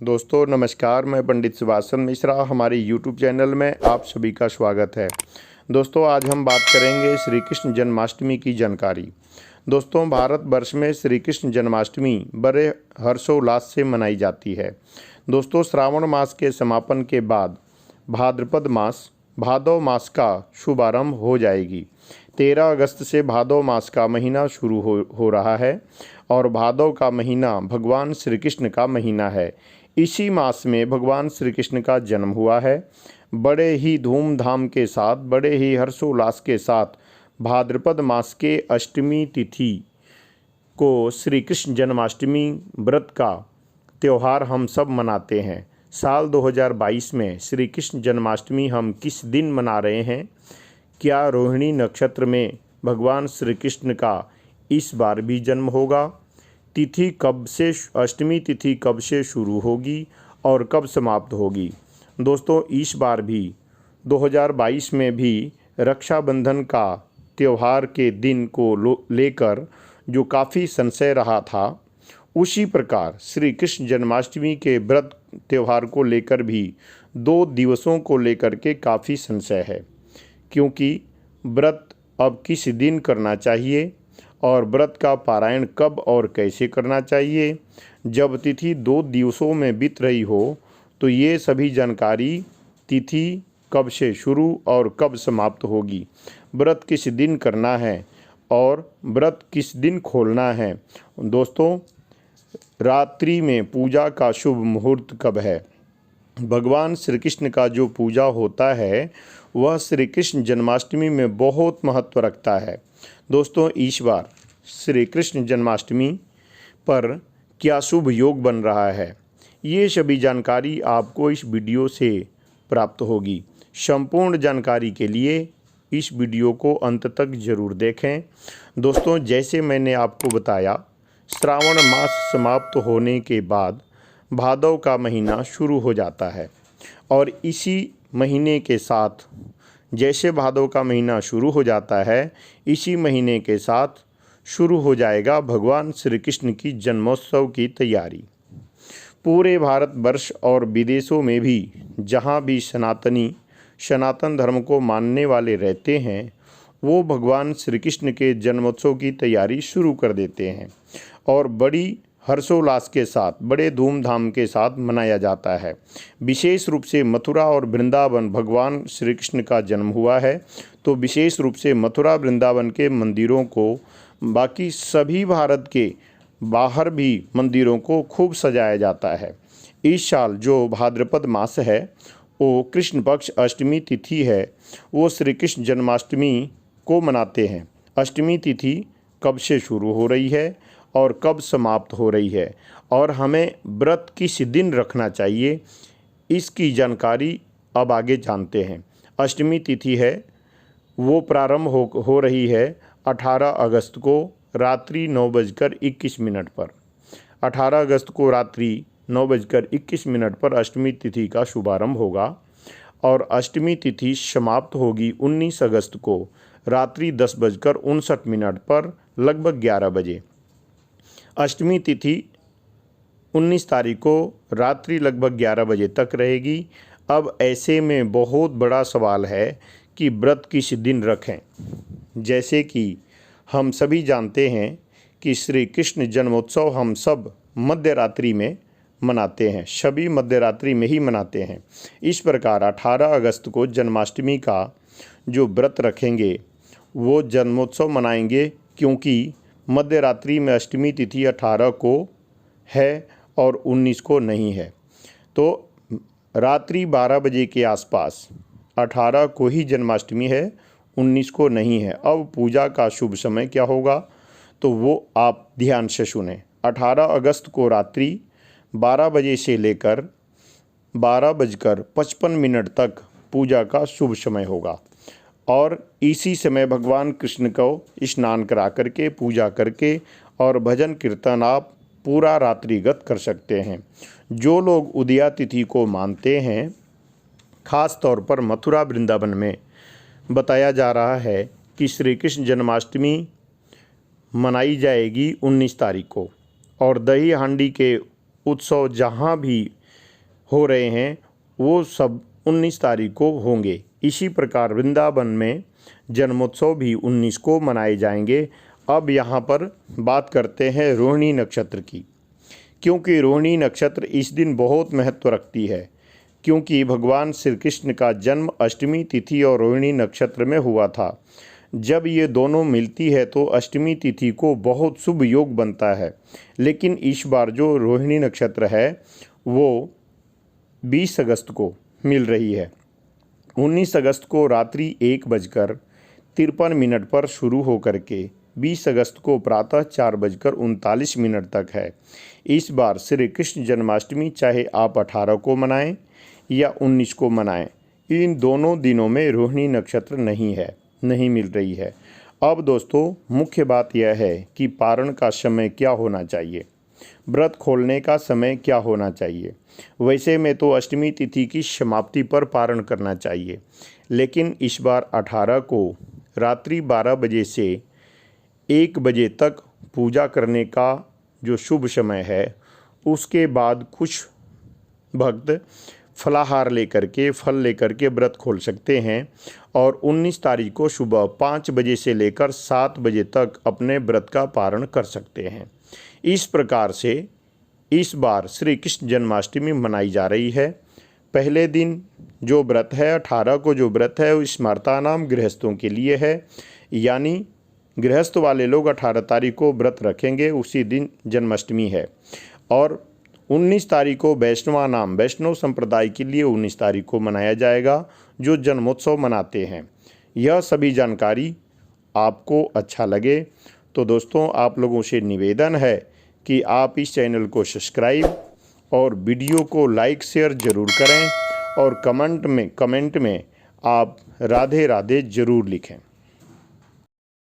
दोस्तों नमस्कार, मैं पंडित सुभाषचंद्र मिश्रा। हमारे यूट्यूब चैनल में आप सभी का स्वागत है। दोस्तों आज हम बात करेंगे श्री कृष्ण जन्माष्टमी की जानकारी। दोस्तों भारत वर्ष में श्री कृष्ण जन्माष्टमी बड़े हर्षोल्लास से मनाई जाती है। दोस्तों श्रावण मास के समापन के बाद भाद्रपद मास भादव मास का शुभारंभ हो जाएगी। 13 अगस्त से भादव मास का महीना शुरू हो रहा है और भादव का महीना भगवान श्री कृष्ण का महीना है। इसी मास में भगवान श्री कृष्ण का जन्म हुआ है। बड़े ही धूमधाम के साथ, बड़े ही हर्षोल्लास के साथ भाद्रपद मास के अष्टमी तिथि को श्री कृष्ण जन्माष्टमी व्रत का त्यौहार हम सब मनाते हैं। साल 2022 में श्री कृष्ण जन्माष्टमी हम किस दिन मना रहे हैं? क्या रोहिणी नक्षत्र में भगवान श्री कृष्ण का इस बार भी जन्म होगा? तिथि कब से, अष्टमी तिथि कब से शुरू होगी और कब समाप्त होगी? दोस्तों इस बार भी 2022 में भी रक्षाबंधन का त्यौहार के दिन को लेकर जो काफ़ी संशय रहा था, उसी प्रकार श्री कृष्ण जन्माष्टमी के व्रत त्यौहार को लेकर भी 2 दिवसों को लेकर के काफ़ी संशय है। क्योंकि व्रत अब किस दिन करना चाहिए और व्रत का पारायण कब और कैसे करना चाहिए, जब तिथि 2 दिवसों में बीत रही हो, तो ये सभी जानकारी, तिथि कब से शुरू और कब समाप्त होगी, व्रत किस दिन करना है और व्रत किस दिन खोलना है। दोस्तों रात्रि में पूजा का शुभ मुहूर्त कब है? भगवान श्री कृष्ण का जो पूजा होता है वह श्री कृष्ण जन्माष्टमी में बहुत महत्व रखता है। दोस्तों इस बार श्री कृष्ण जन्माष्टमी पर क्या शुभ योग बन रहा है, ये सभी जानकारी आपको इस वीडियो से प्राप्त होगी। संपूर्ण जानकारी के लिए इस वीडियो को अंत तक जरूर देखें। दोस्तों जैसे मैंने आपको बताया, श्रावण मास समाप्त होने के बाद भादव का महीना शुरू हो जाता है और इसी महीने के साथ, जैसे भादव का महीना शुरू हो जाता है, इसी महीने के साथ शुरू हो जाएगा भगवान श्री कृष्ण की जन्मोत्सव की तैयारी। पूरे भारतवर्ष और विदेशों में भी जहाँ भी सनातन धर्म को मानने वाले रहते हैं, वो भगवान श्री कृष्ण के जन्मोत्सव की तैयारी शुरू कर देते हैं और बड़ी हर्षोल्लास के साथ, बड़े धूमधाम के साथ मनाया जाता है। विशेष रूप से मथुरा और वृंदावन भगवान श्री कृष्ण का जन्म हुआ है, तो विशेष रूप से मथुरा वृंदावन के मंदिरों को, बाकी सभी भारत के बाहर भी मंदिरों को खूब सजाया जाता है। इस साल जो भाद्रपद मास है, वो कृष्ण पक्ष अष्टमी तिथि है, वो श्री कृष्ण जन्माष्टमी को मनाते हैं। अष्टमी तिथि कब से शुरू हो रही है और कब समाप्त हो रही है और हमें व्रत किस दिन रखना चाहिए, इसकी जानकारी अब आगे जानते हैं। अष्टमी तिथि है वो प्रारंभ हो रही है 18 अगस्त को रात्रि 9:21 पर। 18 अगस्त को रात्रि 9:21 पर अष्टमी तिथि का शुभारंभ होगा और अष्टमी तिथि समाप्त होगी 19 अगस्त को रात्रि 10:59 पर, लगभग 11 बजे। अष्टमी तिथि 19 तारीख को रात्रि लगभग 11 बजे तक रहेगी। अब ऐसे में बहुत बड़ा सवाल है कि व्रत किस दिन रखें। जैसे कि हम सभी जानते हैं कि श्री कृष्ण जन्मोत्सव हम सब मध्य रात्रि में मनाते हैं, सभी मध्य रात्रि में ही मनाते हैं। इस प्रकार 18 अगस्त को जन्माष्टमी का जो व्रत रखेंगे वो जन्मोत्सव मनाएंगे, क्योंकि मध्य रात्रि में अष्टमी तिथि 18 को है और 19 को नहीं है। तो रात्रि 12 बजे के आसपास 18 को ही जन्माष्टमी है, 19 को नहीं है। अब पूजा का शुभ समय क्या होगा, तो वो आप ध्यान से सुने। 18 अगस्त को रात्रि 12 बजे से लेकर 12:55 तक पूजा का शुभ समय होगा और इसी समय भगवान कृष्ण को स्नान करा करके, पूजा करके और भजन कीर्तन आप पूरा रात्रिगत कर सकते हैं। जो लोग उदया तिथि को मानते हैं, खास तौर पर मथुरा वृंदावन में बताया जा रहा है कि श्री कृष्ण जन्माष्टमी मनाई जाएगी 19 तारीख को और दही हांडी के उत्सव जहाँ भी हो रहे हैं वो सब 19 तारीख को होंगे। इसी प्रकार वृंदावन में जन्मोत्सव भी 19 को मनाए जाएंगे। अब यहाँ पर बात करते हैं रोहिणी नक्षत्र की, क्योंकि रोहिणी नक्षत्र इस दिन बहुत महत्व रखती है, क्योंकि भगवान श्री कृष्ण का जन्म अष्टमी तिथि और रोहिणी नक्षत्र में हुआ था। जब ये दोनों मिलती है तो अष्टमी तिथि को बहुत शुभ योग बनता है। लेकिन इस बार जो रोहिणी नक्षत्र है वो 20 अगस्त को मिल रही है। 19 अगस्त को रात्रि 1:53 पर शुरू होकर के 20 अगस्त को प्रातः 4:39 तक है। इस बार श्री कृष्ण जन्माष्टमी चाहे आप 18 को मनाएं या 19 को मनाएं, इन दोनों दिनों में रोहिणी नक्षत्र नहीं मिल रही है। अब दोस्तों मुख्य बात यह है कि पारण का समय क्या होना चाहिए, व्रत खोलने का समय क्या होना चाहिए। वैसे में तो अष्टमी तिथि की समाप्ति पर पारण करना चाहिए, लेकिन इस बार 18 को रात्रि 12 बजे से 1 बजे तक पूजा करने का जो शुभ समय है, उसके बाद कुछ भक्त फलाहार लेकर के, फल लेकर के व्रत खोल सकते हैं और 19 तारीख को सुबह 5 बजे से लेकर 7 बजे तक अपने व्रत का पारण कर सकते हैं। इस प्रकार से इस बार श्री कृष्ण जन्माष्टमी मनाई जा रही है। पहले दिन जो व्रत है 18 को जो व्रत है वो स्मर्तानाम गृहस्थों के लिए है, यानी गृहस्थ वाले लोग 18 तारीख को व्रत रखेंगे, उसी दिन जन्माष्टमी है। और 19 तारीख को वैष्णव संप्रदाय के लिए 19 तारीख को मनाया जाएगा, जो जन्मोत्सव मनाते हैं। यह सभी जानकारी आपको अच्छा लगे तो दोस्तों आप लोगों से निवेदन है कि आप इस चैनल को सब्सक्राइब और वीडियो को लाइक शेयर ज़रूर करें और कमेंट में आप राधे राधे ज़रूर लिखें।